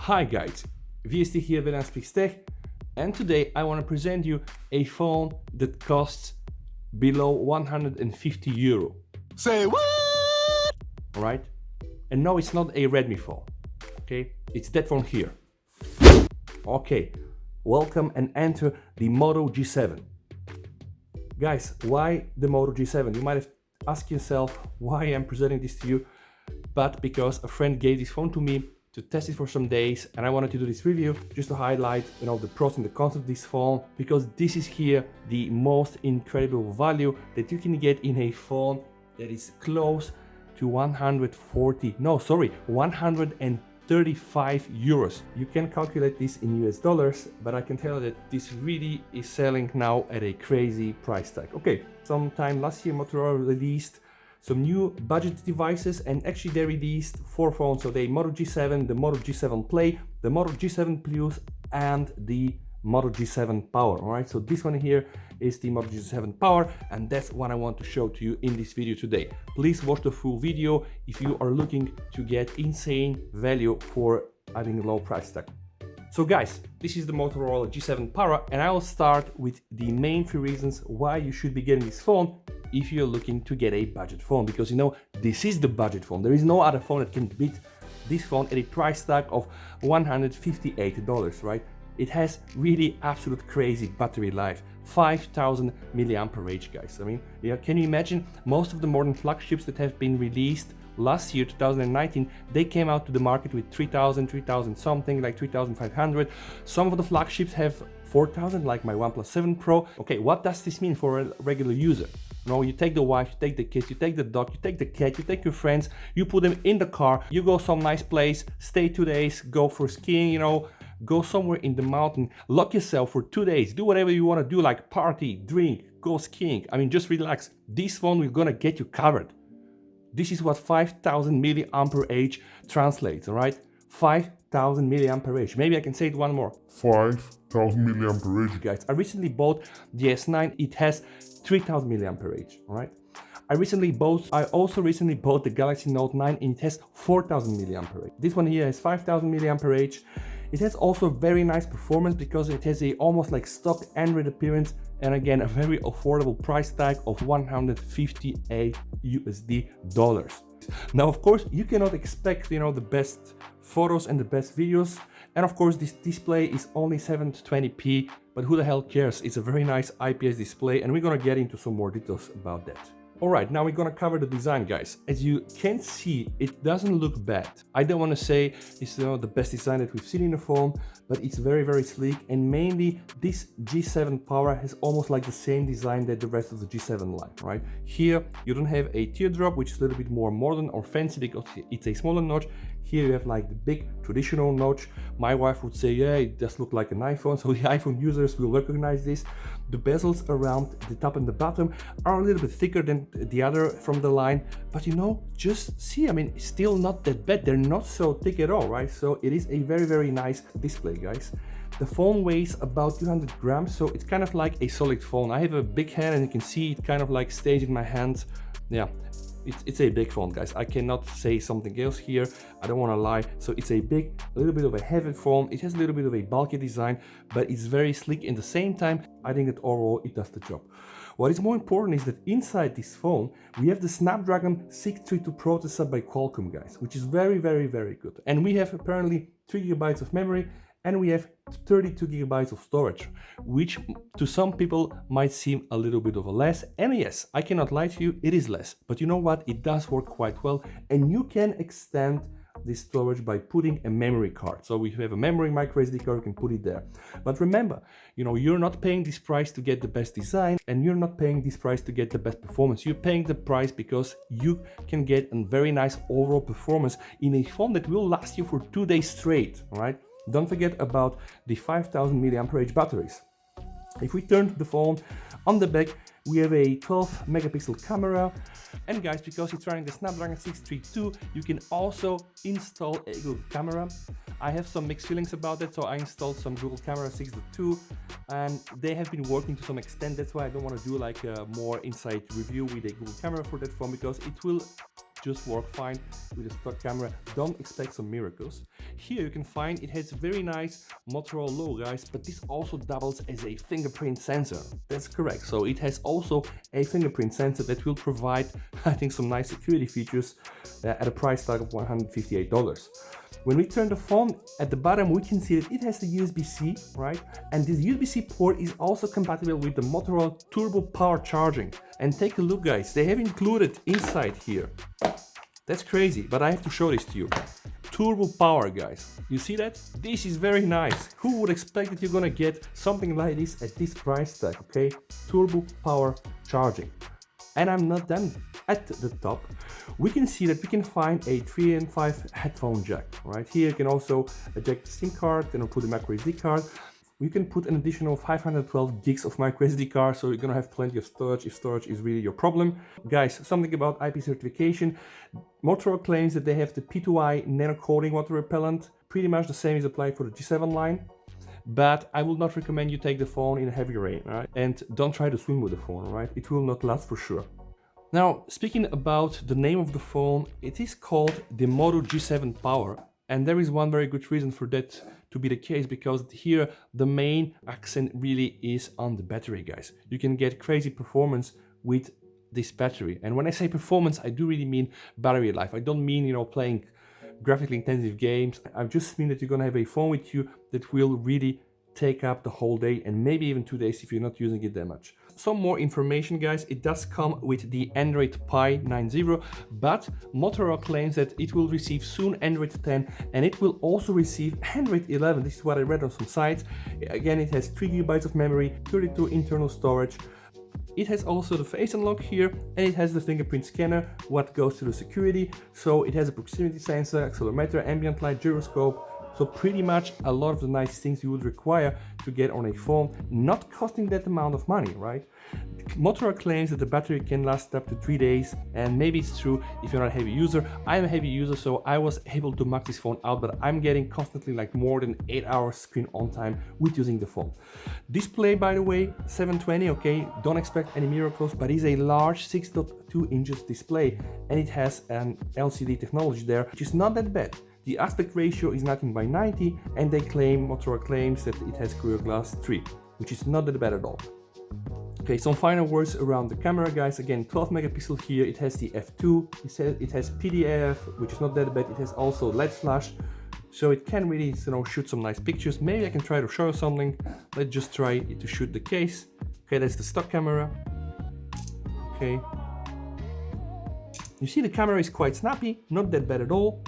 Hi guys, VST here, Velian Speaks Tech, and today I want to present you a phone that costs below 150 euro. Say what? Right? And no, it's not a Redmi phone, okay? It's that phone here. Okay, welcome and enter the Moto G7. Guys, why the Moto G7? You might have asked yourself why I'm presenting this to you, but because a friend gave this phone to me to test it for some days, and I wanted to do this review just to highlight, the pros and the cons of this phone, because this is here the most incredible value that you can get in a phone that is close to 135 euros. You can calculate this in US dollars, but I can tell you that this really is selling now at a crazy price tag. Okay, sometime last year Motorola released some new budget devices, and actually they released 4 phones. So the Moto G7, the Moto G7 Play, the Moto G7 Plus, and the Moto G7 Power. All right, so this one here is the Moto G7 Power, and that's what I want to show to you in this video today. Please watch the full video if you are looking to get insane value for, I think, a low price tag. So guys, this is the Motorola G7 Power, and I will start with the main 3 reasons why you should be getting this phone if you're looking to get a budget phone, because this is the budget phone. There is no other phone that can beat this phone at a price tag of $158, right? It has really absolute crazy battery life, 5000 mAh, guys. I mean, can you imagine? Most of the modern flagships that have been released last year, 2019, they came out to the market with 3000 something, like 3500. Some of the flagships have 4000, like my OnePlus 7 Pro. Okay, what does this mean for a regular user? You take the wife, you take the kids, you take the dog, you take the cat, you take your friends, you put them in the car, you go some nice place, stay 2 days, go for skiing, go somewhere in the mountain, lock yourself for 2 days, do whatever you want to do, like party, drink, go skiing. I mean, just relax. This phone is gonna get you covered. This is what 5000 mAh translates, all right? 5000 mAh. Maybe I can say it one more. 5000 mAh. Guys, I recently bought the S9. It has 3000 mAh, all right? I also recently bought the Galaxy Note 9, and it has 4000 mAh. This one here has 5000 mAh. It has also very nice performance because it has a almost like stock Android appearance, and again a very affordable price tag of 158 USD dollars. Now, of course, you cannot expect the best photos and the best videos, and of course this display is only 720p, but who the hell cares? It's a very nice IPS display, and we're gonna get into some more details about that. Alright, now we're gonna cover the design, guys. As you can see, it doesn't look bad. I don't want to say it's the best design that we've seen in a phone, but it's very, very sleek, and mainly this G7 Power has almost like the same design that the rest of the G7 line, right? Here you don't have a teardrop, which is a little bit more modern or fancy because it's a smaller notch. Here you have like the big traditional notch. My wife would say, yeah, it does look like an iPhone, so the iPhone users will recognize this. The bezels around the top and the bottom are a little bit thicker than the other from the line, but just see, I mean, it's still not that bad. They're not so thick at all, right? So it is a very, very nice display, guys. The phone weighs about 200 grams, so it's kind of like a solid phone. I have a big hand, and you can see it kind of like stays in my hands. Yeah, it's a big phone, guys. I cannot say something else here. I don't want to lie. So it's a little bit of a heavy phone. It has a little bit of a bulky design, but it's very sleek in the same time. I think that overall it does the job. What is more important is that inside this phone, we have the Snapdragon 632 processor by Qualcomm, guys, which is very, very, very good. And we have apparently 3 GB of memory, and we have 32 GB of storage, which to some people might seem a little bit of a less. And yes, I cannot lie to you, it is less. But you know what? It does work quite well, and you can extend this storage by putting a memory card. So we have a memory micro SD card, you can put it there. But remember, you're not paying this price to get the best design, and you're not paying this price to get the best performance. You're paying the price because you can get a very nice overall performance in a phone that will last you for 2 days straight, all right? Don't forget about the 5000 mAh batteries. If we turn to the phone, on the back we have a 12 megapixel camera, and guys, because it's running the Snapdragon 632, you can also install a Google camera. I have some mixed feelings about that, so I installed some Google Camera 6.2, and they have been working to some extent. That's why I don't want to do like a more inside review with a Google camera for that phone, because it will just work fine with the stock camera. Don't expect some miracles. Here you can find it has very nice Motorola logo, guys, but this also doubles as a fingerprint sensor. That's correct. So it has also a fingerprint sensor that will provide, I think, some nice security features at a price tag of $158. When we turn the phone at the bottom, we can see that it has the USB-C, right? And this USB-C port is also compatible with the Motorola Turbo Power charging. And take a look, guys, they have included inside here. That's crazy, but I have to show this to you. Turbo Power, guys. You see that? This is very nice. Who would expect that you're gonna get something like this at this price tag, okay? Turbo Power charging. And I'm not done. At the top, we can see that we can find a 3 and 5 headphone jack. Right here, you can also eject the SIM card and put a micro SD card. You can put an additional 512 gigs of micro SD card, so you're gonna have plenty of storage if storage is really your problem. Guys, something about IP certification. Motorola claims that they have the P2I nano coating water repellent. Pretty much the same is applied for the G7 line. But I will not recommend you take the phone in heavy rain, right? And don't try to swim with the phone, right? It will not last for sure. Now, speaking about the name of the phone, it is called the Moto G7 Power. And there is one very good reason for that to be the case, because here the main accent really is on the battery, guys. You can get crazy performance with this battery. And when I say performance, I do really mean battery life. I don't mean, playing graphically intensive games. I just mean that you're gonna have a phone with you that will really take up the whole day and maybe even 2 days if you're not using it that much. Some more information, guys. It does come with the Android Pie 9.0, but Motorola claims that it will receive soon Android 10 and it will also receive Android 11. This is what I read on some sites. Again, it has 3 GB of memory, 32 internal storage. It has also the face unlock here, and it has the fingerprint scanner, what goes to the security. So it has a proximity sensor, accelerometer, ambient light, gyroscope. So pretty much a lot of the nice things you would require to get on a phone, not costing that amount of money, right? Motorola claims that the battery can last up to 3 days, and maybe it's true if you're not a heavy user. I'm a heavy user, so I was able to max this phone out, but I'm getting constantly like more than 8 hours screen on time with using the phone. Display, by the way, 720, okay? Don't expect any miracles, but it's a large 6.2 inches display, and it has an LCD technology there, which is not that bad. The aspect ratio is 19:90, and Motorola claims that it has Gorilla Glass 3, which is not that bad at all. Okay, some final words around the camera, guys. Again, 12 megapixel here. It has the f2. It has PDAF, which is not that bad. It has also LED flash, so it can really, shoot some nice pictures. Maybe I can try to show you something. Let's just try to shoot the case. Okay, that's the stock camera. Okay. You see the camera is quite snappy, not that bad at all.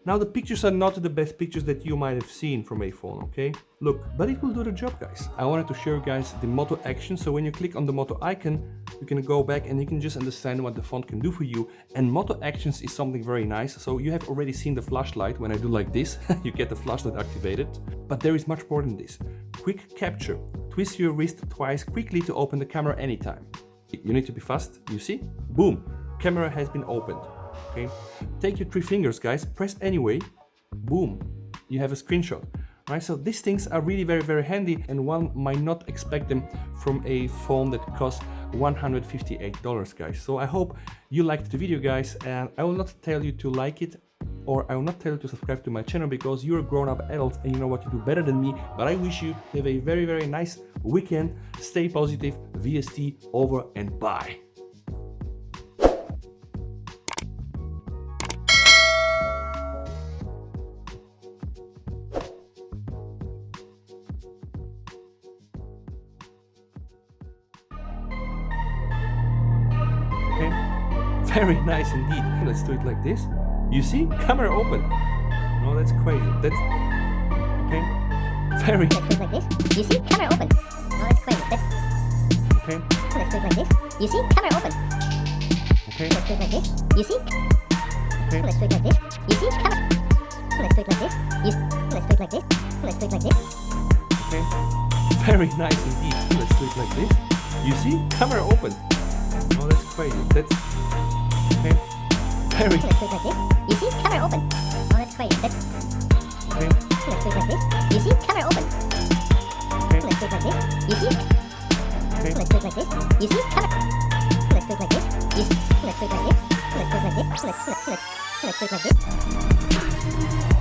Now the pictures are not the best pictures that you might have seen from a phone, okay? Look, but it will do the job, guys. I wanted to show you guys the Moto Action, so when you click on the Moto icon, you can go back and you can just understand what the phone can do for you. And Moto Actions is something very nice. So you have already seen the flashlight. When I do like this, you get the flashlight activated. But there is much more than this. Quick capture. Twist your wrist twice quickly to open the camera anytime. You need to be fast, you see? Boom, camera has been opened. Okay, take your 3 fingers, guys, press anyway, boom, you have a screenshot, right? So these things are really very, very handy, and one might not expect them from a phone that costs $158, guys. So I hope you liked the video, guys, and I will not tell you to like it, or I will not tell you to subscribe to my channel, because you're grown-up adults and you know what to do better than me. But I wish you have a very, very nice weekend. Stay positive. VST over and bye. Very nice indeed. Let's do it like this. You see? Camera open. No, that's crazy. That's okay. Very. Let's do it like this. You see? Camera open. No, that's crazy. That's okay. Let's do it like this. You see? Camera open. Okay. Let's do it like this. You see? Okay. Let's do it like this. You see? Camera. Let's do it like this. Let's do it like this. Let's do it like this. Okay. Very nice indeed. Let's do it like this. You see? Camera open. No, that's crazy. That's okay. Very. Let's do it like this. You see? Camera open. No, that's crazy. That's okay. Let's do it like this. You see? Camera open. Okay. Let's do it like this. You see? Okay. Let's do it like this. You see? Camera. Let's do it like this. Let's do it like this. Let's do it like this. Let's do it like this.